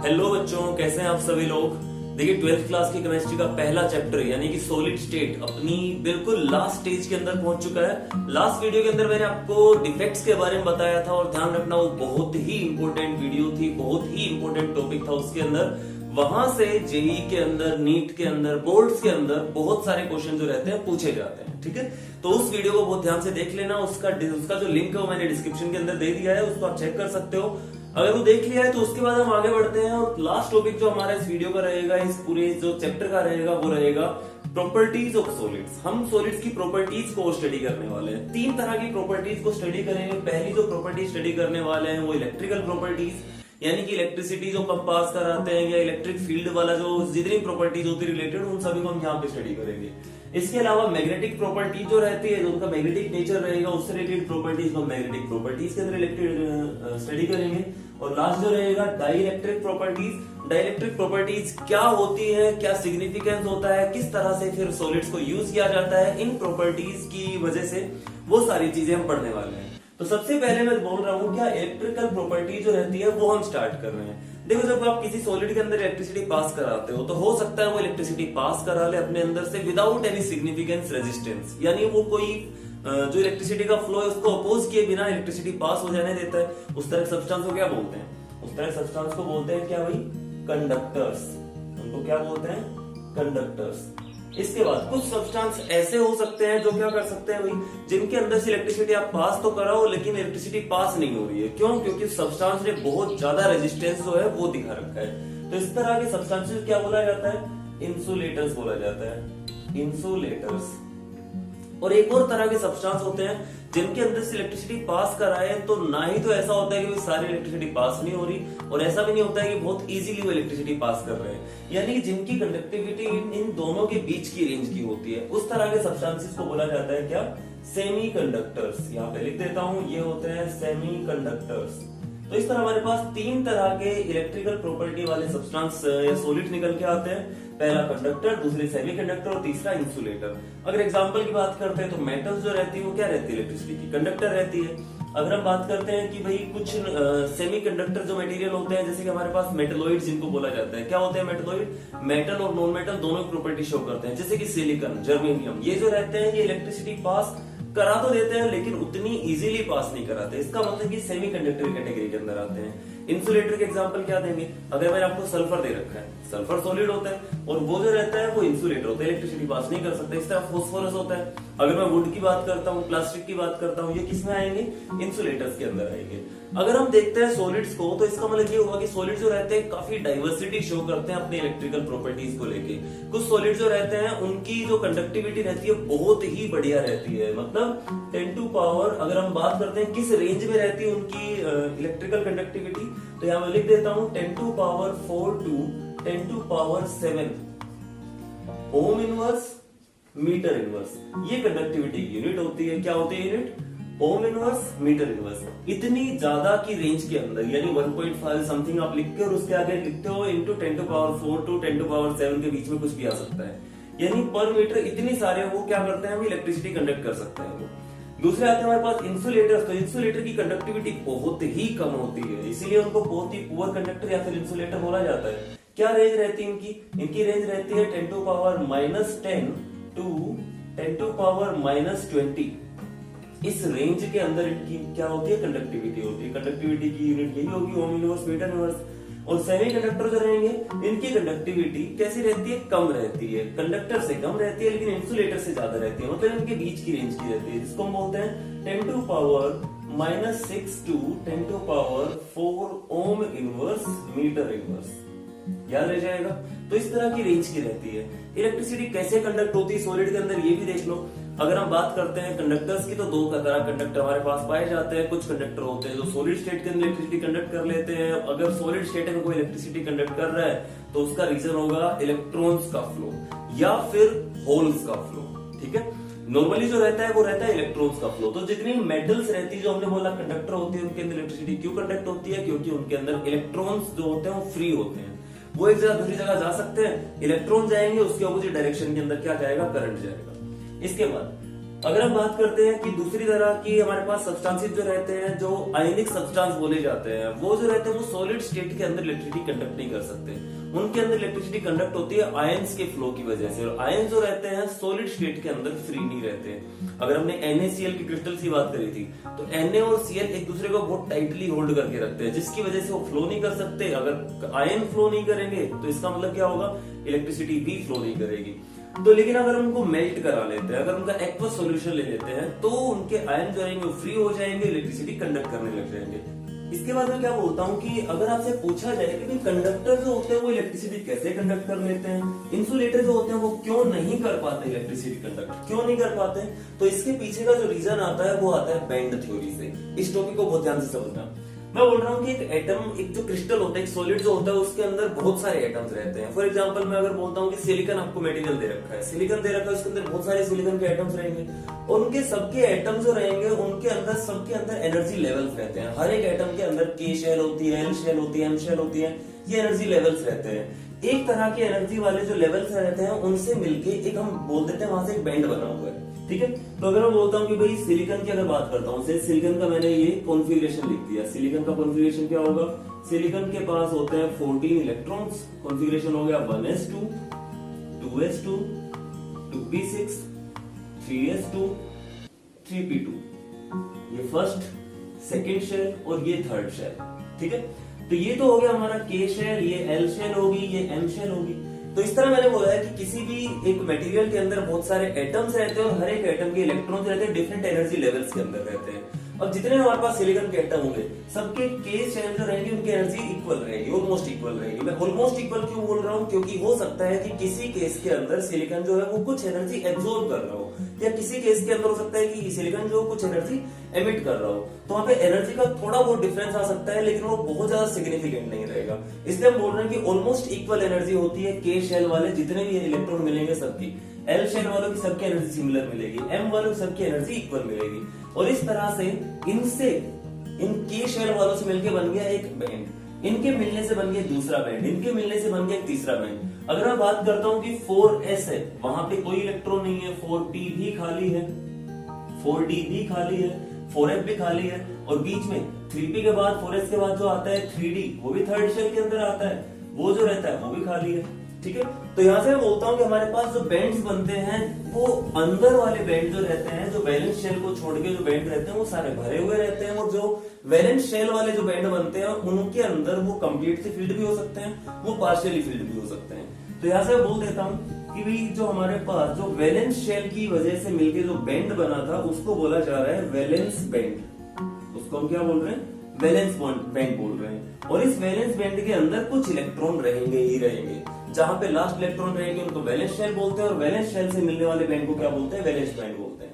Hello बच्चों, कैसे हैं आप सभी लोग। देखिए 12th क्लास की केमिस्ट्री का पहला चैप्टर यानी कि सॉलिड स्टेट अपनी बिल्कुल लास्ट स्टेज के अंदर पहुंच चुका है। लास्ट वीडियो के अंदर मैंने आपको डिफेक्ट्स के बारे में बताया था और ध्यान रखना वो बहुत ही इंपॉर्टेंट वीडियो थी, बहुत ही इंपॉर्टेंट टॉपिक था उसके अंदर। वहां से जेई के अंदर, नीट के अंदर, बोर्ड्स के अंदर बहुत सारे क्वेश्चन जो रहते हैं पूछे जाते हैं। ठीक है, तो उस वीडियो को बहुत ध्यान से देख लेना। उसका जो लिंक है वो मैंने डिस्क्रिप्शन के अंदर दे दिया है, उसको आप चेक कर सकते हो। अगर वो देख लिया है तो उसके बाद हम आगे बढ़ते हैं और लास्ट टॉपिक जो हमारा इस वीडियो का रहेगा, इस पूरे जो चैप्टर का रहेगा, वो रहेगा प्रॉपर्टीज ऑफ सॉलिड्स। हम सॉलिड्स की प्रॉपर्टीज को स्टडी करने वाले हैं। 3 तरह की प्रॉपर्टीज को स्टडी करेंगे। पहली जो प्रॉपर्टी स्टडी करने वाले हैं वो इलेक्ट्रिकल प्रॉपर्टीज, यानी कि इलेक्ट्रिसिटी जो हम पास कराते हैं या इलेक्ट्रिक फील्ड वाला जो जितनी प्रॉपर्टीज होती है रिलेटेड, उन सभी को हम यहाँ पे स्टडी करेंगे। इसके अलावा मैग्नेटिक प्रॉपर्टी जो रहती है, जो उनका मैग्नेटिक नेचर रहेगा, उससे रिलेटेड प्रॉपर्टीज को मैग्नेटिक प्रॉपर्टीज के अंदर रिलेटेड स्टडी करेंगे। और लास्ट जो रहेगा डाइलेक्ट्रिक प्रॉपर्टीज। डाइलेक्ट्रिक प्रॉपर्टीज क्या होती है, क्या सिग्निफिकेंस होता है, किस तरह से फिर सॉलिड्स को यूज किया जाता है, इन प्रॉपर्टीज की वजह से वो सारी चीजें हम पढ़ने वाले हैं। तो सबसे पहले मैं बोल रहा हूँ क्या इलेक्ट्रिकल प्रॉपर्टी जो रहती है वो हम स्टार्ट कर रहे हैं। देखो, जब आप किसी सॉलिड के अंदर इलेक्ट्रिसिटी पास कराते हो तो हो सकता है वो इलेक्ट्रिसिटी पास करा ले अपने अंदर से विदाउट एनी सिग्निफिकेंस रेजिस्टेंस, यानी वो कोई जो इलेक्ट्रिसिटी का फ्लो है उसको अपोज किए बिना इलेक्ट्रिसिटी पास हो जाने देता है। उस तरह सब्सटेंस को क्या बोलते हैं? उस तरह सब्सटेंस को बोलते हैं क्या भाई? कंडक्टर्स। उनको क्या बोलते हैं? कंडक्टर्स। इसके बाद कुछ सब्सटेंस ऐसे हो सकते हैं जो क्या कर सकते हैं भाई, जिनके अंदर से इलेक्ट्रिसिटी आप पास तो कराओ लेकिन इलेक्ट्रिसिटी पास नहीं हो रही है। क्यों? क्योंकि सब्सटेंस ने बहुत ज्यादा रेजिस्टेंस जो है वो दिखा रखा है। तो इस तरह के सब्सटेंसेस क्या बोला जाता है? इंसुलेटर्स बोला जाता है, इंसुलेटर्स। और एक और तरह के सब्सटेंस होते हैं जिनके अंदर से इलेक्ट्रिसिटी पास कराए तो ना ही तो ऐसा होता है कि सारी इलेक्ट्रिसिटी पास नहीं हो रही, और ऐसा भी नहीं होता है कि बहुत इजीली वो इलेक्ट्रिसिटी पास कर रहे हैं, यानी कि जिनकी कंडक्टिविटी इन दोनों के बीच की रेंज की होती है। उस तरह के सब्सटेंसेस को बोला जाता है क्या? Semi conductors. यहाँ पे लिख देता हूं, ये होते हैं सेमी कंडक्टर्स। तो इस तरह हमारे पास 3 तरह के इलेक्ट्रिकल प्रॉपर्टी वाले सब्सटेंस या सॉलिड निकल के आते हैं। पहला कंडक्टर, दूसरे सेमीकंडक्टर और तीसरा इंसुलेटर। अगर एग्जांपल की बात करते हैं तो मेटल्स जो रहती है वो क्या रहती है? इलेक्ट्रिसिटी की कंडक्टर रहती है। अगर हम बात करते हैं कि भाई कुछ सेमीकंडक्टर जो मटेरियल होते हैं, जैसे कि हमारे पास मेटलॉइड जिनको बोला जाता है, क्या होते हैं मेटलॉइड? मेटल और नॉन मेटल दोनों की प्रॉपर्टी शो करते हैं। जैसे कि सिलिकॉन, जर्मेनियम, ये जो रहते हैं ये इलेक्ट्रिसिटी पास करा तो देते हैं लेकिन उतनी इजीली पास नहीं कराते। इसका मतलब कि सेमीकंडक्टर कैटेगरी के अंदर आते हैं। इंसुलेटर के एग्जांपल क्या देंगे? अगर मैंने आपको सल्फर दे रखा है, सल्फर सॉलिड होता है और वो जो रहता है वो इंसुलेटर होता है, इलेक्ट्रिसिटी पास नहीं कर सकता। इस तरह फास्फोरस होता है। अगर मैं वुड की बात करता हूँ, प्लास्टिक की बात करता हूँ, ये किसमें आएंगे? इंसुलेटर्स के अंदर आएंगे। अगर हम देखते हैं सॉलिड्स को तो इसका मतलब ये होगा कि सॉलिड जो रहते हैं काफी डाइवर्सिटी शो करते हैं अपने इलेक्ट्रिकल प्रॉपर्टीज को लेके। कुछ सॉलिड जो रहते हैं उनकी जो कंडक्टिविटी रहती है बहुत ही बढ़िया रहती है, मतलब 10 टू पावर, अगर हम बात करते हैं किस रेंज में रहती है उनकी इलेक्ट्रिकल कंडक्टिविटी, तो यहाँ मैं लिख देता हूं 10 to power 4 to 10 to power 7 ohm inverse, metre inverse. ये कंडक्टिविटी की यूनिट होती है। क्या होती है unit? Ohm inverse, metre inverse. इतनी ज्यादा की रेंज के अंदर, यानी 1.5 समथिंग आप लिखते हो और उसके आगे लिखते हो into 10 to power 4 to 10 to power 7 के बीच में कुछ भी आ सकता है, यानी पर मीटर इतनी सारे वो क्या करते हैं? इलेक्ट्रिसिटी कंडक्ट कर सकते हैं वो। दूसरे आते हैं हमारे पास इंसुलेटर्स। तो इंसुलेटर की कंडक्टिविटी बहुत ही कम होती है, इसीलिए उनको बहुत ही पुअर कंडक्टर या फिर इंसुलेटर बोला जाता है। क्या रेंज रहती है इनकी? इनकी रेंज रहती है 10 to power -10 to 10 to power -20। इस रेंज के अंदर इनकी क्या होती है? कंडक्टिविटी होती है। कंडक्टिविटी की यूनिट यही होगी, ओम इनवर्स, मीटर इनवर्स। और सेमीकंडक्टर जो रहेंगे इनकी कंडक्टिविटी कैसी रहती है? कम रहती है। कंडक्टर से कम रहती है लेकिन इंसुलेटर से ज्यादा रहती है, मतलब इनके बीच की रेंज की रहती है, जिसको हम बोलते हैं 10 to power -6 to 10 to power 4 ohm inverse, metre inverse. याद रह जाएगा। तो इस तरह की रेंज की रहती है। इलेक्ट्रिसिटी कैसे कंडक्ट होती है सॉलिड के अंदर, ये भी देख लो। अगर हम बात करते हैं कंडक्टर्स की तो 2 तरह कंडक्टर हमारे पास पाए जाते हैं। कुछ कंडक्टर होते हैं जो सॉलिड स्टेट के अंदर इलेक्ट्रिसिटी कंडक्ट कर लेते हैं। अगर सॉलिड स्टेट में कोई इलेक्ट्रिसिटी कंडक्ट कर रहा है तो उसका रीजन होगा इलेक्ट्रॉन्स का फ्लो या फिर होल्स का फ्लो। ठीक है, नॉर्मली जो रहता है वो रहता है इलेक्ट्रॉन्स का फ्लो। तो जितनी मेटल्स रहती है जो हमने बोला कंडक्टर होती है, उनके अंदर इलेक्ट्रिसिटी क्यों कंडक्ट होती है? क्योंकि उनके अंदर इलेक्ट्रॉन्स जो होते हैं वो फ्री होते हैं, वो एक जगह दूसरी जगह जा सकते हैं। इलेक्ट्रॉन जाएंगे, उसके ऑपोजिट डायरेक्शन के अंदर क्या जाएगा? करंट जाएगा। इसके बाद अगर हम बात करते हैं कि दूसरी तरह की हमारे पास सब्सटेंसेस जो रहते हैं, जो आयनिक सब्सटेंस बोले जाते हैं, वो जो रहते हैं वो सॉलिड स्टेट के अंदर इलेक्ट्रिसिटी कंडक्ट नहीं कर सकते। उनके अंदर इलेक्ट्रिसिटी कंडक्ट होती है आयंस के फ्लो की वजह से, और आयंस जो रहते हैं सॉलिड स्टेट के अंदर फ्री नहीं रहते। अगर हमने NaCl की क्रिस्टल की बात करी थी, तो Na और Cl एक दूसरे को बहुत टाइटली होल्ड करके रखते हैं, जिसकी वजह से वो फ्लो नहीं कर सकते। अगर आयन फ्लो नहीं करेंगे तो इसका मतलब क्या होगा, इलेक्ट्रिसिटी भी फ्लो नहीं करेगी। तो लेकिन अगर उनको मेल्ट करा लेते हैं, अगर उनका एक्वस सॉल्यूशन ले लेते हैं, तो उनके आयन जो रहेंगे वो फ्री हो जाएंगे, इलेक्ट्रिसिटी कंडक्ट करने लग जाएंगे। इसके बाद मैं क्या बोलता हूँ कि अगर आपसे पूछा जाए कि कंडक्टर जो होते हैं वो इलेक्ट्रिसिटी कैसे कंडक्ट कर लेते हैं, इंसुलेटर जो होते हैं वो क्यों नहीं कर पाते इलेक्ट्रिसिटी कंडक्ट, क्यों नहीं कर पाते, तो इसके पीछे का जो रीजन आता है वो आता है बैंड थ्योरी से। इस टॉपिक को बहुत ध्यान से समझना। मैं बोल रहा हूँ कि एक एटम, एक जो क्रिस्टल होता है, एक सॉलिड जो होता है, उसके अंदर बहुत सारे एटम्स रहते हैं। फॉर एग्जांपल मैं अगर बोलता हूँ कि सिलिकॉन आपको मटेरियल दे रखा है, सिलिकॉन दे रखा है, उसके अंदर बहुत सारे सिलिकॉन के एटम्स रहेंगे, और उनके सबके एटम जो रहेंगे उनके अंदर सबके अंदर एनर्जी लेवल्स रहते हैं। हर एक एटम के अंदर K शेल होती है, L शेल होती है, M शेल होती है, ये एनर्जी लेवल्स रहते हैं। एक तरह के एनर्जी वाले जो लेवल्स रहते हैं उनसे मिलके एक हम बोल देते हैं वहां से एक बैंड बना हुआ है, ठीक है। तो अगर मैं बोलता हूँ कि भाई सिलिकॉन की अगर बात करता हूँ, सिलिकॉन का मैंने ये कॉन्फ़िगरेशन लिख दिया। सिलिकॉन का कॉन्फ़िगरेशन क्या होगा, सिलिकॉन के पास होते हैं 14 इलेक्ट्रॉन्स। कॉन्फ़िगरेशन हो गया 1s2, 2s2, 2p6, 3s2, 3p2। ये फर्स्ट, सेकेंड शेल और ये थर्ड शेल, ठीक है। तो ये तो हो गया हमारा K शेल, ये L शेल होगी, ये M शेल होगी। तो इस तरह मैंने बोला है कि किसी भी एक मटेरियल के अंदर बहुत सारे एटम्स रहते हैं और हर एक एटम के इलेक्ट्रॉन्स रहते हैं, डिफरेंट एनर्जी लेवल्स के अंदर रहते हैं। अब जितने हमारे पास सिलिकॉन के एटम होंगे, सबके K शेल जो रहेंगे उनकी एनर्जी इक्वल रहेगी, ऑलमोस्ट इक्वल रहेगी। मैं ऑलमोस्ट इक्वल क्यों बोल रहा हूँ, क्योंकि हो सकता है कि किसी केस के अंदर सिलिकॉन जो है वो कुछ एनर्जी एब्जॉर्ब कर रहा हो, या किसी केस के अंदर हो सकता है कि सिलिकॉन जो कुछ एनर्जी एमिट कर रहा हो। तो वहां पे एनर्जी का थोड़ा बहुत डिफरेंस आ सकता है, लेकिन वो बहुत ज्यादा सिग्निफिकेंट नहीं रहेगा। इसलिए हम बोल रहे हैं कि ऑलमोस्ट इक्वल एनर्जी होती है K शेल वाले जितने भी इलेक्ट्रॉन मिलेंगे सबकी, L शेल वालों की सबकी एनर्जी सिमिलर मिलेगी, M वालों की सबकी एनर्जी इक्वल मिलेगी। और इस तरह से इन K शेल वालों से मिलकर बन गया एक बैंड, इनके मिलने से बन गया दूसरा बैंड, इनके मिलने से बन गया एक तीसरा बैंड। अगर मैं बात करता हूं कि 4s है, वहां पे कोई इलेक्ट्रॉन नहीं है, 4p भी खाली है, 4d भी खाली है, 4f भी खाली है, और बीच में 3p के बाद 4s के बाद जो आता है 3d, वो भी थर्ड शेल के अंदर आता है, वो जो रहता है वो भी खाली है, ठीक है। तो यहां से मैं बोलता हूं कि हमारे पास जो बैंड्स बनते हैं वो अंदर वाले बैंड जो रहते हैं, जो वैलेंस शेल को छोड़ के जो बैंड रहते हैं वो सारे भरे हुए रहते हैं, और जो वैलेंस शेल वाले जो बैंड बनते हैं उनके अंदर वो कंप्लीटली फिल्ड भी हो सकते हैं, वो पार्शियली फिल्ड भी हो सकते हैं। तो यहां से मैं बोल देता हूं कि भाई जो हमारे पास जो वैलेंस शेल की वजह से मिलके जो बैंड बना था उसको बोला जा रहा है वैलेंस बैंड। उसको हम क्या बोल रहे हैं, वैलेंस बैंड बोल रहे हैं। और इस वैलेंस बैंड के अंदर कुछ इलेक्ट्रॉन रहेंगे ही रहेंगे, जहां पे लास्ट इलेक्ट्रॉन रहेंगे उनको वैलेंस शेल बोलते हैं, और वैलेंस शेल से मिलने वाले बैंड को क्या बोलते हैं, वैलेंस बैंड बोलते हैं।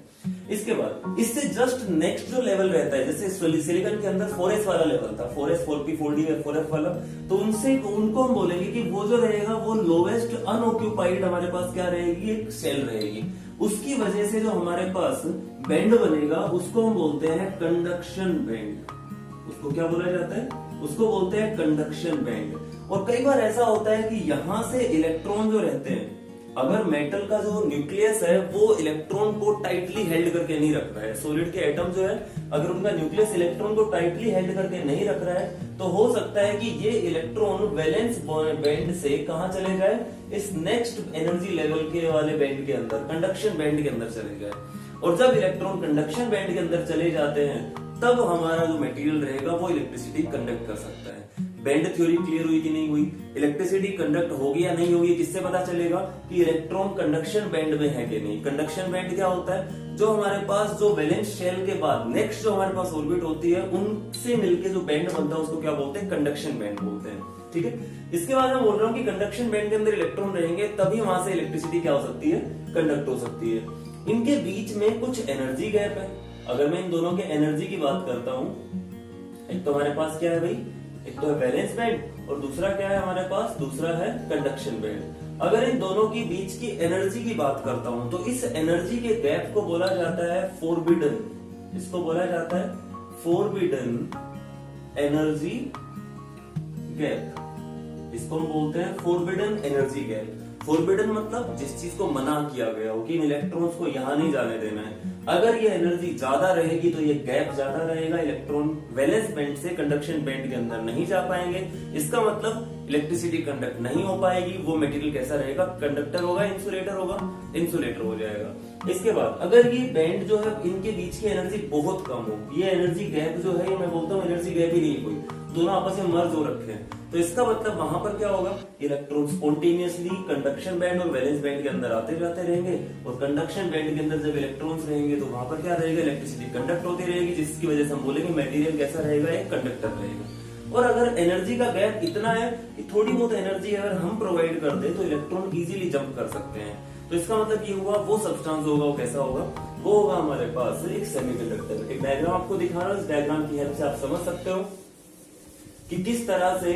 इसके बाद इससे जस्ट नेक्स्ट जो लेवल रहता है, जैसे सिलिकॉन के अंदर 4s वाला लेवल था, 4s 4p 4d 4f वाला, तो उनको हम बोलेंगे कि वो जो रहेगा वो लोवेस्ट अनऑक्यूपाइड हमारे पास क्या रहेगी, एक सेल रहेगी। उसकी वजह से जो हमारे पास बैंड बनेगा उसको हम बोलते हैं कंडक्शन बैंड। उसको क्या बोला जाता है, उसको बोलते हैं कंडक्शन बैंड। और कई बार ऐसा होता है कि यहां से इलेक्ट्रॉन जो रहते हैं, अगर मेटल का जो न्यूक्लियस है वो इलेक्ट्रॉन को टाइटली हेल्ड करके नहीं रख रहा है, सॉलिड के एटम जो है अगर उनका न्यूक्लियस इलेक्ट्रॉन को टाइटली हेल्ड करके नहीं रख रहा है, तो हो सकता है कि ये इलेक्ट्रॉन वैलेंस बैंड से कहां चले जाए, इस नेक्स्ट एनर्जी लेवल के वाले बैंड के अंदर, कंडक्शन बैंड के अंदर चले जाए। और जब इलेक्ट्रॉन कंडक्शन बैंड के अंदर चले जाते हैं तब हमारा जो मटेरियल रहेगा वो इलेक्ट्रिसिटी कंडक्ट कर सकता है। बैंड थ्योरी क्लियर हुई कि नहीं हुई, इलेक्ट्रिसिटी कंडक्ट होगी या नहीं होगी, किससे पता चलेगा कि इलेक्ट्रॉन कंडक्शन बैंड में है कि नहीं। कंडक्शन बैंड क्या होता है, जो हमारे पास जो वैलेंस शेल के बाद नेक्स्ट जो हमारे पास ऑर्बिट होती है उनसे मिलके जो बैंड बनता है उसको क्या बोलते हैं, कंडक्शन बैंड बोलते हैं, ठीक है। इसके बाद मैं बोल रहा हूँ कि कंडक्शन बैंड के अंदर इलेक्ट्रॉन रहेंगे तभी वहां से इलेक्ट्रिसिटी क्या हो सकती है, कंडक्ट हो सकती है। इनके बीच में कुछ एनर्जी गैप है। अगर मैं इन दोनों के एनर्जी की बात करता हूं, एक तो हमारे पास क्या है भाई, एक तो है वैलेंस बैंड और दूसरा क्या है हमारे पास, दूसरा है कंडक्शन बैंड। अगर इन दोनों की बीच की एनर्जी की बात करता हूं तो इस एनर्जी के गैप को बोला जाता है फोरबिडन, इसको बोला जाता है फोरबिडन एनर्जी गैप, इसको हम बोलते हैं फोरबिडन एनर्जी गैप। फोरबिडन मतलब जिस चीज को मना किया गया हो कि इन इलेक्ट्रॉन्स को यहां नहीं जाने देना है, अगर ये एनर्जी ज्यादा रहेगी तो ये गैप ज्यादा रहेगा, इलेक्ट्रॉन वैलेंस बैंड से कंडक्शन बैंड के अंदर नहीं जा पाएंगे। इसका मतलब इलेक्ट्रिसिटी कंडक्ट नहीं हो पाएगी। वो मटेरियल कैसा रहेगा? कंडक्टर होगा, इंसुलेटर होगा, इंसुलेटर हो जाएगा। इसके बाद अगर ये बैंड जो है इनके बीच की एनर्जी बहुत कम हो, ये एनर्जी गैप जो है, ये मैं बोलता हूँ एनर्जी गैप ही नहीं, कोई दोनों आपस में मर्ज हो रखे हैं, तो इसका मतलब वहां पर क्या होगा? इलेक्ट्रॉन स्पॉन्टेनियसली कंडक्शन बैंड और वैलेंस बैंड के अंदर आते जाते रहेंगे, और कंडक्शन बैंड के अंदर जब इलेक्ट्रॉन्स रहेंगे तो वहां पर क्या रहेगा? इलेक्ट्रिसिटी कंडक्ट होती रहेगी, जिसकी वजह से हम बोलेंगे मटेरियल कैसा रहेगा? एक कंडक्टर रहेगा। और अगर एनर्जी का गैप इतना है कि थोड़ी बहुत एनर्जी अगर हम प्रोवाइड कर दे तो इलेक्ट्रॉन इजीली जंप कर सकते हैं, तो इसका मतलब ये हुआ वो सब्सटेंस होगा, वो कैसा होगा? वो होगा हमारे पास एक सेमीकंडक्टर। एक डायग्राम आपको दिखा रहा हूं, इस डायग्राम की हेल्प से आप समझ सकते हो कि किस तरह से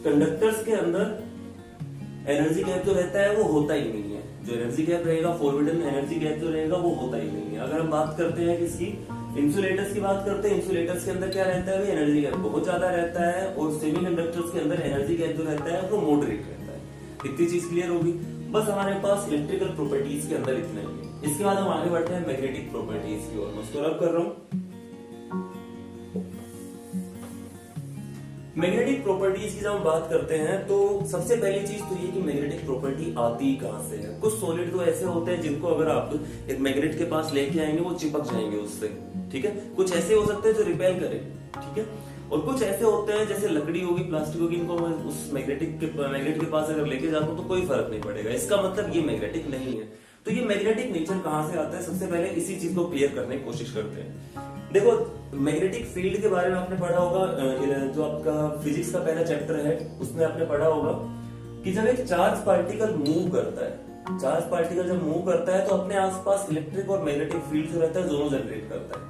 कंडक्टर्स के अंदर एनर्जी गैप जो रहता है वो होता ही नहीं है। जो एनर्जी गैप रहेगा, फॉरवर्डन एनर्जी गैप जो रहेगा वो होता ही नहीं है। अगर हम बात करते हैं किसकी? इंसुलेटर्स की बात करते हैं, इंसुलेटर्स के अंदर क्या रहता है? एनर्जी गैप बहुत ज्यादा रहता है, और सेमीकंडक्टर्स के अंदर एनर्जी गैप जो रहता है वो मॉडरेट रहता है। इतनी चीज क्लियर होगी। बस हमारे पास इलेक्ट्रिकल प्रॉपर्टीज के अंदर इतना ही है। इसके बाद हम आगे बढ़ते हैं मैग्नेटिक प्रॉपर्टीज की ओर। मैं उसको रब कर रहा हूं। मैग्नेटिक प्रॉपर्टीज की जब हम बात करते हैं तो सबसे पहली चीज तो ये कि मैग्नेटिक प्रॉपर्टी आती कहां से है। कुछ सॉलिड तो ऐसे होते हैं जिनको अगर आप एक मैग्नेट के पास लेके आएंगे वो चिपक जाएंगे उससे, ठीक है। कुछ ऐसे हो सकते हैं जो रिपेल करें, ठीक है। और कुछ ऐसे होते हैं जैसे लकड़ी होगी, प्लास्टिक होगी, इनको मैं उस मैग्नेट के पास अगर लेके जाता हूं तो कोई फर्क नहीं पड़ेगा। इसका मतलब ये मैग्नेटिक नहीं है। तो ये मैग्नेटिक नेचर कहां से आता है? सबसे पहले इसी चीज को क्लियर करने की कोशिश करते हैं। देखो, मैग्नेटिक फील्ड के बारे में आपने पढ़ा होगा, जो आपका फिजिक्स का पहला चैप्टर है उसमें आपने पढ़ा होगा कि जब एक चार्ज पार्टिकल मूव करता है, चार्ज पार्टिकल जब मूव करता है तो अपने आसपास इलेक्ट्रिक और मैग्नेटिक फील्ड जो रहता है दोनों जनरेट करता है।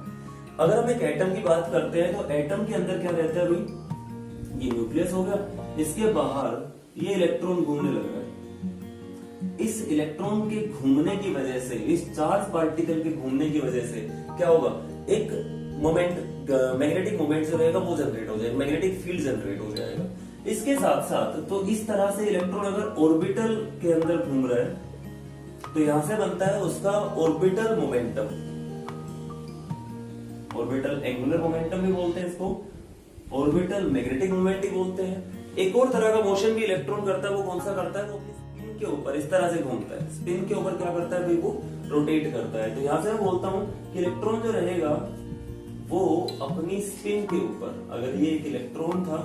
अगर हम एक एटम की बात करते हैं तो एटम के अंदर क्या रहता है भाई? ये न्यूक्लियस होगा, इसके बाहर ये इलेक्ट्रॉन घूमने लग रहा है। इस इलेक्ट्रॉन के घूमने की वजह से, इस चार्ज पार्टिकल के घूमने की वजह से क्या होगा? एक मोमेंट, मैग्नेटिक मोमेंट जो रहेगा वो जनरेट हो जाएगा, मैग्नेटिक फील्ड जनरेट हो जाएगा। इसके साथ साथ तो इस तरह से इलेक्ट्रॉन अगर ऑर्बिटल के अंदर घूम रहा है तो यहां से बनता है उसका orbital momentum, orbital angular momentum भी बोलते हैं इसको, ऑर्बिटल मैग्नेटिक मोमेंट भी बोलते हैं। एक और तरह का मोशन भी इलेक्ट्रॉन करता है, वो कौन सा करता है? वो अपनी स्पिन के ऊपर इस तरह से घूमता है। स्पिन के ऊपर क्या करता है भाई? वो रोटेट करता है। तो यहां से मैं बोलता हूं कि इलेक्ट्रॉन जो रहेगा वो अपनी स्पिन के ऊपर, अगर ये एक इलेक्ट्रॉन था,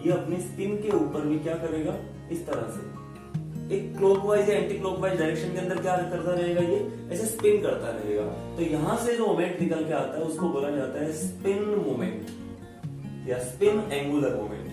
ये अपनी स्पिन के ऊपर भी क्या करेगा? इस तरह से एक क्लॉकवाइज या एंटी क्लॉकवाइज डायरेक्शन के अंदर क्या करता रहेगा? ये ऐसे स्पिन करता रहेगा। तो यहां से जो मोमेंट निकल के आता है उसको बोला जाता है स्पिन मोमेंट या स्पिन एंगुलर मोमेंट।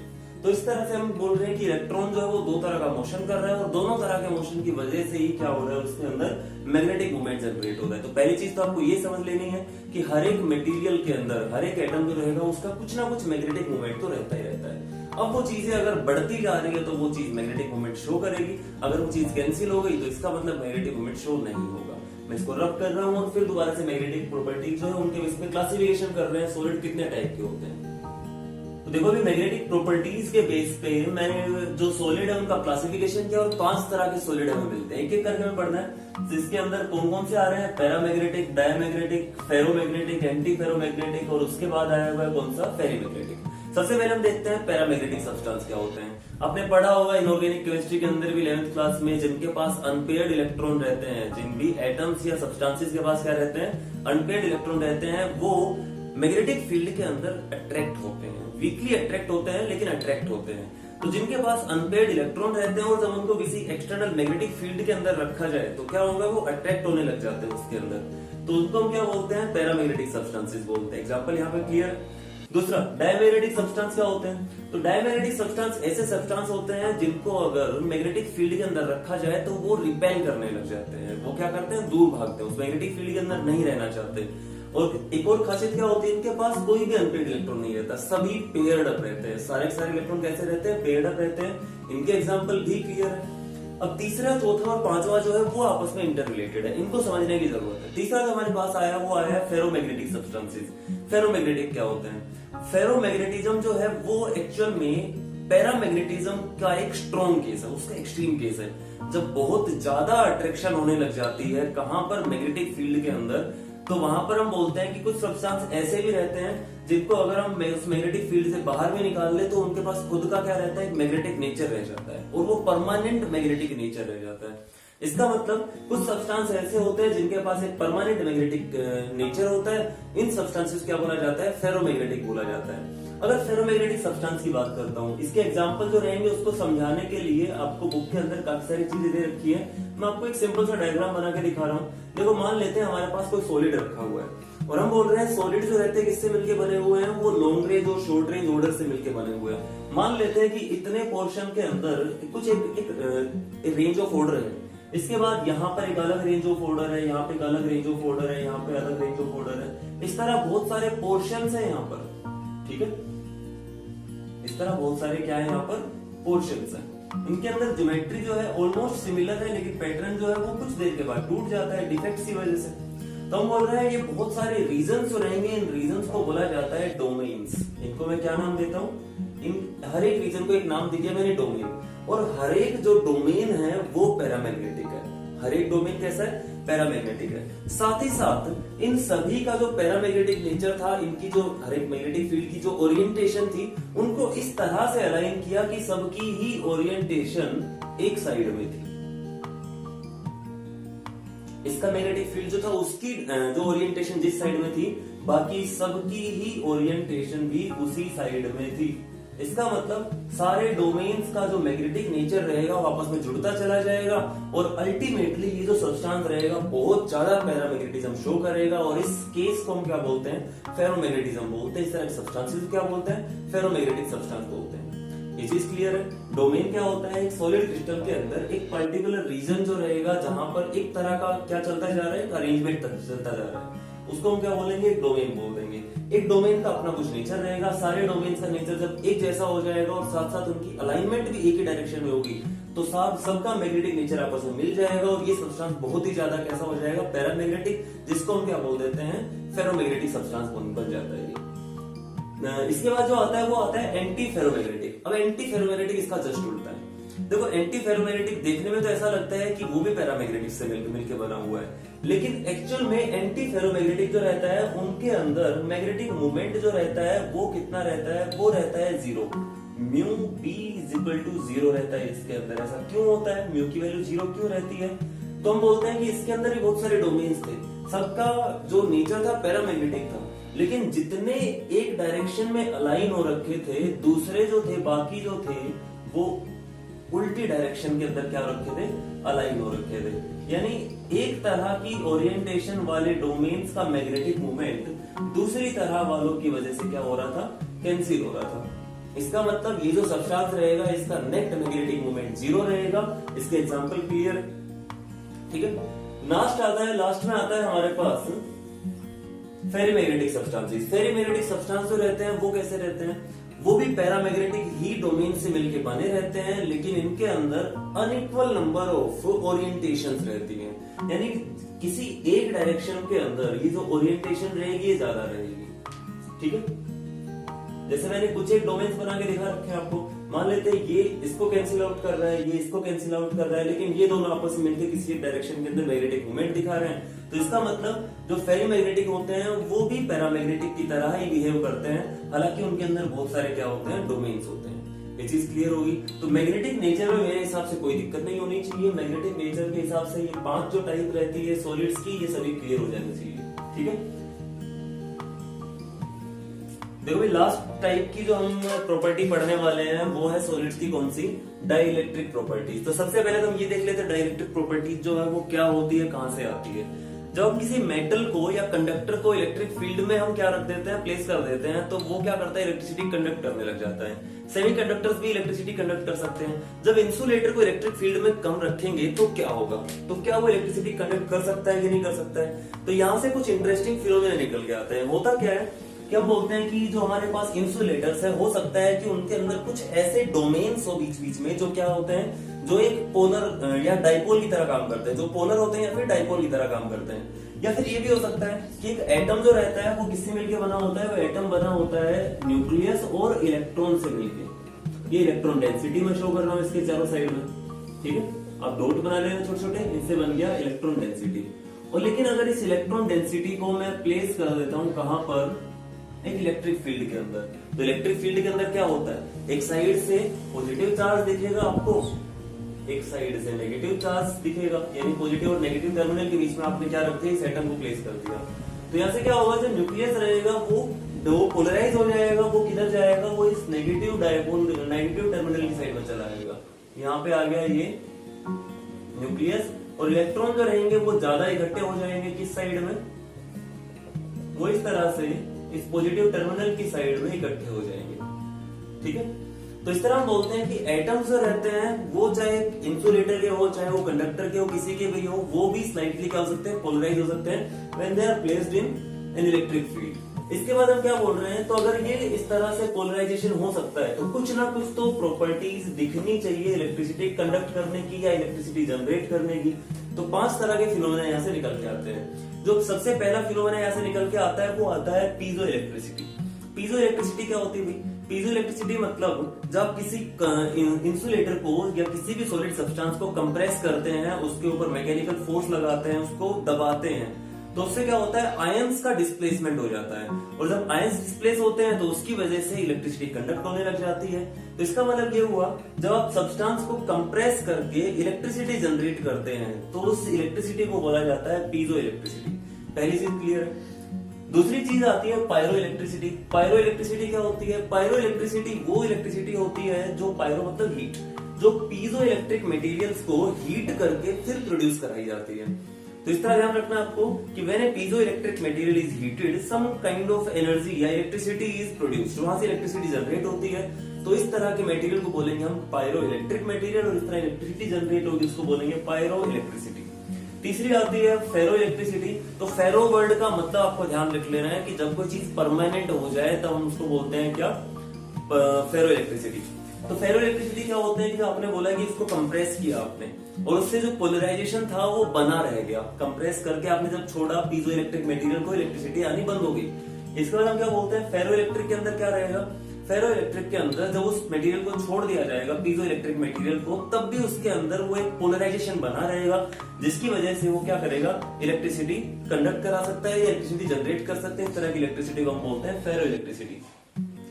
तो इस तरह से हम बोल रहे हैं कि इलेक्ट्रॉन जो है वो दो तरह का मोशन कर रहा है, और दोनों तरह के मोशन की वजह से ही क्या हो रहा है? उसके अंदर मैग्नेटिक मोमेंट जनरेट हो रहा है। तो पहली चीज तो आपको ये समझ लेनी है कि हर एक मटेरियल के अंदर, हर एक एटम जो रहेगा उसका कुछ ना कुछ मैग्नेटिक मोमेंट तो रहता ही रहता है। अब वो चीजें अगर बढ़ती जा रही है तो वो चीज मैग्नेटिक मोमेंट शो करेगी, अगर वो चीज कैंसिल हो गई तो इसका मतलब मैग्नेटिक मोमेंट शो नहीं होगा। मैं इसको रब कर रहा हूँ और फिर दोबारा से मैग्नेटिक प्रॉपर्टी जो है उनके इसमें क्लासिफिकेशन कर रहे हैं, सॉलिड कितने टाइप के होते हैं। तो देखो अभी मैग्नेटिक प्रॉपर्टीज के बेस पे मैंने जो सॉलिड है उनका क्लासिफिकेशन किया, और 5 तरह के सॉलिड हमें मिलते हैं। एक एक करके हमें पढ़ना है जिसके अंदर कौन कौन से आ रहे हैं? Paramagnetic, diamagnetic, ferromagnetic, anti ferromagnetic, और उसके बाद आया हुआ है कौन सा? फेरीमैग्नेटिक। सबसे पहले हम देखते हैं पैरामैग्नेटिक सब्सटेंस क्या होते हैं। आपने पढ़ा होगा इनऑर्गेनिक केमिस्ट्री के अंदर भी 11th क्लास में, जिनके पास अनपेयर्ड इलेक्ट्रॉन रहते हैं, जिन भी एटम्स या सब्सटेंसेस के पास क्या रहते हैं? अनपेयर्ड इलेक्ट्रॉन रहते हैं, वो मैग्नेटिक फील्ड के अंदर अट्रैक्ट होते हैं। वीकली अट्रैक्ट होते हैं लेकिन अट्रैक्ट होते हैं। तो जिनके पास अनपेयर्ड इलेक्ट्रॉन रहते हैं और जब उनको किसी एक्सटर्नल मैग्नेटिक फील्ड के अंदर रखा जाए तो क्या होगा? वो अट्रैक्ट होने लग जाते हैं उसके अंदर। तो उनको हम क्या बोलते हैं? पैरामैग्नेटिक सब्सटेंसेस बोलते हैं। एग्जांपल यहाँ पे क्लियर। दूसरा, डायमैग्नेटिक सब्सटेंस क्या होते हैं? तो डायमैग्नेटिक सब्सटेंस ऐसे सब्सटेंस होते हैं जिनको अगर मैग्नेटिक फील्ड के अंदर रखा जाए तो वो रिपेल करने लग जाते हैं, वो क्या करते हैं? दूर भागते हैं, उस मैग्नेटिक फील्ड के अंदर नहीं रहना चाहते। और एक और खासियत क्या होती है? इनके पास कोई भी अनपेयर्ड इलेक्ट्रॉन नहीं रहता, सभी पेयर्ड अप रहते हैं। सारे इलेक्ट्रॉन कैसे रहते हैं? पेयर्ड अप रहते हैं। इनके एग्जांपल भी क्लियर है। अब तीसरा, चौथा और पांचवा जो है वो आपस में इंटर रिलेटेड है, इनको समझने की जरूरत है। तीसरा जो हमारे पास आया वो आया है फेरोमैग्नेटिक सब्सटेंसेस। फेरोमैग्नेटिक क्या होते हैं? फेरोमैग्नेटिज्म जो है वो एक्चुअल में पैरामैग्नेटिज्म का एक स्ट्रॉन्ग केस है, उसका एक्सट्रीम केस है। जब बहुत ज्यादा अट्रैक्शन होने लग जाती है, कहां पर? मैग्नेटिक फील्ड के अंदर, तो वहां पर हम बोलते हैं कि कुछ सब्सटेंस ऐसे भी रहते हैं जिनको अगर हम उस मैग्नेटिक फील्ड से बाहर भी निकाल ले तो उनके पास खुद का क्या रहता है, एक मैग्नेटिक नेचर रह जाता है और वो परमानेंट मैग्नेटिक नेचर रह जाता है। इसका मतलब कुछ सब्सटेंस ऐसे होते हैं जिनके पास एक परमानेंट मैग्नेटिक नेचर होता है। इन सब्सटेंसेस क्या बोला जाता है, फेरोमैग्नेटिक बोला जाता है। अगर फेरोमैग्नेटिक सब्सटेंस की बात करता हूँ, इसके एग्जांपल जो रहेंगे उसको समझाने के लिए आपको बुक के अंदर काफी सारी चीजें दे रखी है। मैं आपको एक सिंपल सा डायग्राम बना के दिखा रहा हूँ। देखो, मान लेते हैं हमारे पास कोई सॉलिड रखा हुआ है और हम बोल रहे हैं सॉलिड जो रहते हैं किससे मिलके बने हुए हैं, वो लॉन्ग रेंज और शॉर्ट रेंज ऑर्डर से मिलके बने हुए हैं। मान लेते हैं कि इतने पोर्शन के अंदर कुछ एक रेंज ऑफ ऑर्डर है। इसके बाद यहाँ पर एक अलग रेंज ऑफ ऑर्डर है, यहाँ पे एक अलग रेंज ऑफ ऑर्डर है, यहाँ पे अलग रेंज ऑफ ऑर्डर है। इस तरह बहुत सारे पोर्शंस है यहाँ पर, ठीक है। इस तरह बहुत सारे क्या है यहाँ पर, पोर्शंस है। इनके अंदर ज्योमेट्री जो है ऑलमोस्ट सिमिलर है, लेकिन पैटर्न जो है वो कुछ देर के बाद टूट जाता है डिफेक्ट्स की वजह से। तो हम बोल रहे हैं ये बहुत सारे रीजंस जो रहेंगे, इन रीजंस को बोला जाता है डोमेन्स। इनको मैं क्या नाम देता हूँ, इन हर एक रीजन को एक नाम दिया मैंने, डोमेन। और हर एक जो डोमेन है वो पैरामैग्नेटिक है। हर एक डोमेन कैसा है, पैरामैग्नेटिक है। साथ ही साथ इन सभी का जो पैरामैग्नेटिक नेचर था, इनकी जो हर एक मैग्नेटिक फील्ड की जो ओरिएंटेशन थी, उनको इस तरह से अलाइन किया कि सबकी ही ओरिएंटेशन एक साइड में थी। इसका मैग्नेटिक फील्ड जो था उसकी जो ओरिएंटेशन जिस साइड में थी, बाकी सबकी ही ओरिएंटेशन भी उसी साइड में थी। इसका मतलब सारे डोमेन्स का जो मैग्नेटिक नेचर रहेगा वो आपस में जुड़ता चला जाएगा और अल्टीमेटली ये जो सब्सटेंस रहेगा बहुत ज्यादा पैरामैग्नेटिज्म शो करेगा। और इस केस को हम क्या बोलते हैं, फेरोमैग्नेटिज्म बोलते हैं। इस तरह के सब्सटेंसेस क्या बोलते हैं, फेरोमैग्नेटिक सब्सटेंस बोलते हैं। ये चीज क्लियर है। डोमेन क्या होता है, एक सॉलिड क्रिस्टल के अंदर एक पर्टिकुलर रीजन जो रहेगा जहां पर एक तरह का क्या चलता जा रहा है, अरेंजमेंट चलता जा रहा है, उसको हम क्या बोलेंगे, एक डोमेन बोल देंगे। एक डोमेन का अपना कुछ नेचर रहेगा। सारे डोमेन का नेचर जब एक जैसा हो जाएगा और साथ साथ उनकी अलाइनमेंट भी एक ही डायरेक्शन में होगी तो सबका मैग्नेटिक नेचर आपस में मिल जाएगा और ये सब्सटेंस बहुत ही ज्यादा कैसा हो जाएगा, पैरामैग्नेटिक, जिसको हम क्या बोल देते हैं, फेरोमैग्नेटिक सब्सटेंस बन जाता है ये। इसके बाद जो आता है वो आता है एंटी फेरोमैग्नेटिक। अब एंटी फेरोमैग्नेटिक इसका जस्ट उल्टा है। देखो, एंटी फेरोमैग्नेटिक देखने में तो ऐसा लगता है कि वो भी पैरामैग्नेटिक से मिलकर बना हुआ है, लेकिन एक्चुअल में एंटी फेरोमैग्नेटिक जो रहता है उनके अंदर मैग्नेटिक मोमेंट जो रहता है वो कितना रहता है, वो रहता है 0। Mu B is equal to 0 रहता है इसके अंदर। ऐसा क्यों होता है, म्यू की वैल्यू 0 क्यों रहती है? तो हम बोलते हैं कि इसके अंदर भी बहुत सारे डोमेन्स थे, सबका जो नेचर था पैरामैग्नेटिक था, लेकिन जितने एक डायरेक्शन में अलाइन हो रखे थे, दूसरे जो थे, बाकी जो थे, वो उल्टी डायरेक्शन के अंदर क्या रखे थे, अलाइन हो रखे थे। यानी एक तरह की ओरिएंटेशन वाले डोमेन्स का मैग्नेटिक मूवमेंट दूसरी तरह वालों की वजह से क्या हो रहा था, कैंसिल हो रहा था। इसका मतलब ये जो सब्सटेंस रहेगा इसका नेट मैग्नेटिक मूवमेंट 0 रहेगा। इसके एग्जांपल क्लियर, ठीक है। लास्ट में आता है हमारे पास फेरीमैग्नेटिक सब्सटेंसेस। फेरीमैग्नेटिक सब्सटेंस जो रहते हैं वो कैसे रहते हैं, वो भी पैरामैग्नेटिक ही डोमेन से मिलके बने रहते हैं, लेकिन इनके अंदर अनइक्वल नंबर ऑफ ओरिएंटेशंस रहती हैं। यानी किसी एक डायरेक्शन के अंदर ये जो ओरिएंटेशन रहेगी ये ज्यादा रहेगी, ठीक है। जैसे मैंने कुछ एक डोमेन्स बना के दिखा रखे हैं आपको। मान लेते हैं ये इसको कैंसिल आउट कर रहा है, ये इसको कैंसिल आउट कर रहा है, लेकिन ये दोनों आपस में मिलकर किसी एक डायरेक्शन के अंदर मैग्नेटिक मूवमेंट दिखा रहे हैं। तो इसका मतलब जो फेरीमैग्नेटिक होते हैं वो भी पैरामैग्नेटिक की तरह ही बिहेव करते हैं, हालांकि उनके अंदर बहुत सारे क्या होते हैं, डोमेन्स होते हैं। ये चीज क्लियर होगी। तो मैग्नेटिक नेचर में मेरे हिसाब से कोई दिक्कत नहीं होनी चाहिए। मैग्नेटिक नेचर के हिसाब से ये 5 जो टाइप रहती है सॉलिड्स की, ये सभी क्लियर हो जानी चाहिए, ठीक है। देखो भाई, लास्ट टाइप की जो हम प्रॉपर्टी पढ़ने वाले हैं वो है सॉलिड्स की कौन सी, डाइइलेक्ट्रिक प्रॉपर्टीज। तो सबसे पहले तो हम ये देख लेते हैं डाइइलेक्ट्रिक प्रॉपर्टीज जो है वो क्या होती है, कहां से आती है। जब हम किसी मेटल को या कंडक्टर को इलेक्ट्रिक फील्ड में हम क्या रख देते हैं, प्लेस कर देते हैं, तो वो क्या करता है, इलेक्ट्रिसिटी कंडक्ट करने लग जाता है। सेमीकंडक्टर्स भी इलेक्ट्रिसिटी कंडक्ट कर सकते हैं। जब इंसुलेटर को इलेक्ट्रिक फील्ड में कम रखेंगे तो क्या होगा, तो क्या वो इलेक्ट्रिसिटी कंडक्ट कर सकता है कि नहीं कर सकता है। तो यहाँ से कुछ इंटरेस्टिंग फिनोमेना निकल के आते हैं। होता क्या है कि हम बोलते हैं कि जो हमारे पास इंसुलेटर्स है, हो सकता है कि उनके अंदर कुछ ऐसे डोमेन्स हो बीच बीच में जो क्या होते हैं, जो एक पोलर या डाइपोल की तरह काम करते हैं, जो पोलर होते हैं या फिर डाइपोल की तरह काम करते हैं। या फिर ये भी हो सकता है कि एक एटम जो रहता है वो किससे मिलकर बना होता है, वो एटम बना होता है न्यूक्लियस और इलेक्ट्रॉन से मिलकर। ये इलेक्ट्रॉन डेंसिटी में शो कर रहा हूं इसके चारों साइड में, ठीक है। आप डॉट बना लेना छोटे छोटे, इससे बन गया इलेक्ट्रॉन डेंसिटी। और लेकिन अगर इस इलेक्ट्रॉन डेंसिटी को मैं प्लेस कर देता हूं कहां पर, एक इलेक्ट्रिक फील्ड के अंदर, तो इलेक्ट्रिक फील्ड के अंदर क्या होता है, एक साइड से पॉजिटिव चार्ज दिखेगा आपको, एक साइड से नेगेटिव चार्ज दिखेगा, यानी पॉजिटिव और नेगेटिव टर्मिनल के बीच में आपने क्या रख दिया, इस एटम को प्लेस कर दिया। तो यहाँ से क्या होगा, जो न्यूक्लियस रहेगा वो पोलराइज हो जाएगा, वो किधर जाएगा, वो इस नेगेटिव टर्मिनल की साइड में चला जाएगा। यहाँ पे आ गया ये न्यूक्लियस, और इलेक्ट्रॉन जो रहेंगे वो ज्यादा इकट्ठे हो जाएंगे किस साइड में, वो इस तरह से इस पॉजिटिव टर्मिनल की साइड में इकट्ठे हो जाएंगे। ठीक है, तो इस तरह हम बोलते हैं कि एटम्स जो रहते हैं वो चाहे इंसुलेटर के हो, चाहे वो कंडक्टर के हो, किसी के भी हो, वो भी स्लाइटली क्या हो सकते हैं, पोलराइज हो सकते हैं when they are placed in an electric field. इसके बाद हम क्या बोल रहे हैं, तो अगर ये इस तरह से पोलराइजेशन हो सकता है तो कुछ ना कुछ तो प्रॉपर्टीज दिखनी चाहिए इलेक्ट्रिसिटी कंडक्ट करने की या इलेक्ट्रिसिटी जनरेट करने की। तो 5 तरह के फिनोमेना यहाँ से निकल के आते हैं। जो सबसे पहला फिनोमेना यहाँ से निकल के आता है वो आता है पीजो इलेक्ट्रिसिटी। पीजो इलेक्ट्रिसिटी क्या होती है भाई, पीजो इलेक्ट्रिसिटी मतलब जब आप किसी इंसुलेटर को या किसी भी सॉलिड सब्सटेंस को कंप्रेस करते हैं, उसके ऊपर मैकेनिकल फोर्स लगाते हैं, उसको दबाते हैं, तो उससे क्या होता है, आयंस का डिस्प्लेसमेंट हो जाता है, और जब आयंस डिस्प्लेस होते हैं तो उसकी वजह से इलेक्ट्रिसिटी कंडक्ट होने लग जाती है। तो इसका मतलब ये हुआ, जब आप सब्सटेंस को कंप्रेस करके इलेक्ट्रिसिटी जनरेट करते हैं तो उस इलेक्ट्रिसिटी को बोला जाता है पीजो इलेक्ट्रिसिटी। पहली चीज क्लियर है। दूसरी चीज आती है पायरो इलेक्ट्रिसिटी। पायरो इलेक्ट्रिसिटी क्या होती है, पायरो इलेक्ट्रिसिटी वो इलेक्ट्रिसिटी होती है जो पायरो मतलब हीट, जो पीजो इलेक्ट्रिक मटेरियल्स को हीट करके फिर प्रोड्यूस कराई जाती है। तो इस तरह ध्यान रखना आपको कि when a piezo electric material is heated some kind of energy या इलेक्ट्रिसिटी इज प्रोड्यूस्ड, वहां से इलेक्ट्रिसिटी जनरेट होती है। तो इस तरह के मटेरियल को बोलेंगे हम पायरो इलेक्ट्रिक मटेरियल, और इस तरह इलेक्ट्रिसिटी जनरेट होगी उसको बोलेंगे पायरो इलेक्ट्रिसिटी। तीसरी आती है फेरो इलेक्ट्रिसिटी। तो फेरो वर्ड का मतलब आपको ध्यान रख लेना है कि जब कोई चीज परमानेंट हो जाए तब हम उसको बोलते हैं क्या, फेरो इलेक्ट्रिसिटी। तो फेरो इलेक्ट्रिसिटी क्या होते हैं कि आपने बोला कि इसको कंप्रेस किया आपने और उससे जो पोलराइजेशन था वो बना रह गया, कंप्रेस करके आपने जब छोड़ा पीजो इलेक्ट्रिक मटेरियल को, इलेक्ट्रिसिटी आनी बंद हो गई। इसके बाद हम क्या बोलते हैं, फेरो इलेक्ट्रिक के अंदर क्या रहेगा, फेरो इलेक्ट्रिक के अंदर जब उस मटेरियल को छोड़ दिया जाएगा पीजो इलेक्ट्रिक मटेरियल को, तब भी उसके अंदर वो एक पोलराइजेशन बना रहेगा, जिसकी वजह से वो क्या करेगा, इलेक्ट्रिसिटी कंडक्ट करा सकता है या इलेक्ट्रिसिटी जनरेट कर सकते हैं। इस तरह की इलेक्ट्रिसिटी को हम बोलते हैं फेरो इलेक्ट्रिसिटी।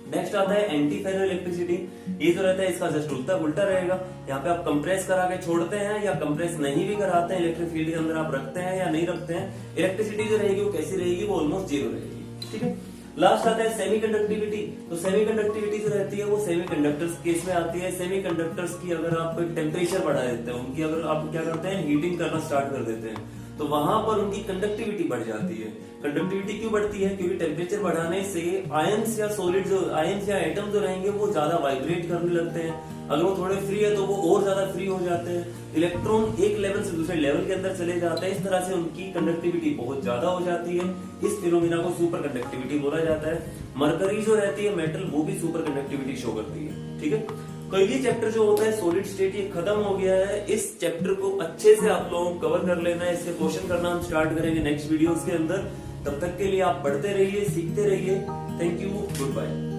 नेक्स्ट आता है एंटी फेरो इलेक्ट्रिसिटी। ये जो रहता है इसका जस्ट उल्टा रहेगा। यहाँ पे आप कंप्रेस करा के छोड़ते हैं या कंप्रेस नहीं भी कराते हैं, इलेक्ट्रिक फील्ड के अंदर आप रखते हैं या नहीं रखते हैं, इलेक्ट्रिसिटी जो रहेगी वो कैसी रहेगी, वो ऑलमोस्ट जीरो रहेगी। ठीक है, लास्ट आता है सेमी कंडक्टिविटी। तो सेमी कंडक्टिविटी जो रहती है वो सेमी कंडक्टर्स केस में आती है। सेमी कंडक्टर्स की अगर आप टेम्परेचर बढ़ा देते हैं, उनकी अगर आप क्या करते हैं, हीटिंग करना स्टार्ट कर देते हैं, तो वहां पर उनकी कंडक्टिविटी बढ़ जाती है। कंडक्टिविटी क्यों बढ़ती है, क्योंकि टेम्परेचर बढ़ाने से आयंस या सॉलिड जो आयंस या एटम जो रहेंगे वो ज्यादा वाइब्रेट करने लगते हैं। अगर वो थोड़े फ्री है तो वो और ज्यादा फ्री हो जाते हैं, इलेक्ट्रॉन एक लेवल से दूसरे लेवल के अंदर चले जाते हैं। इस तरह से उनकी कंडक्टिविटी बहुत ज्यादा हो जाती है। इस फिनोमिना को सुपर कंडक्टिविटी बोला जाता है। मरकरी जो रहती है मेटल, वो भी सुपर कंडक्टिविटी शो करती है। ठीक है, तो ये चैप्टर जो होता है सॉलिड स्टेट, ये खत्म हो गया है। इस चैप्टर को अच्छे से आप लोगों को कवर कर लेना है। इसके क्वेश्चन करना हम स्टार्ट करेंगे नेक्स्ट वीडियोस के अंदर। तब तक के लिए आप पढ़ते रहिए, सीखते रहिए। Thank you, good bye.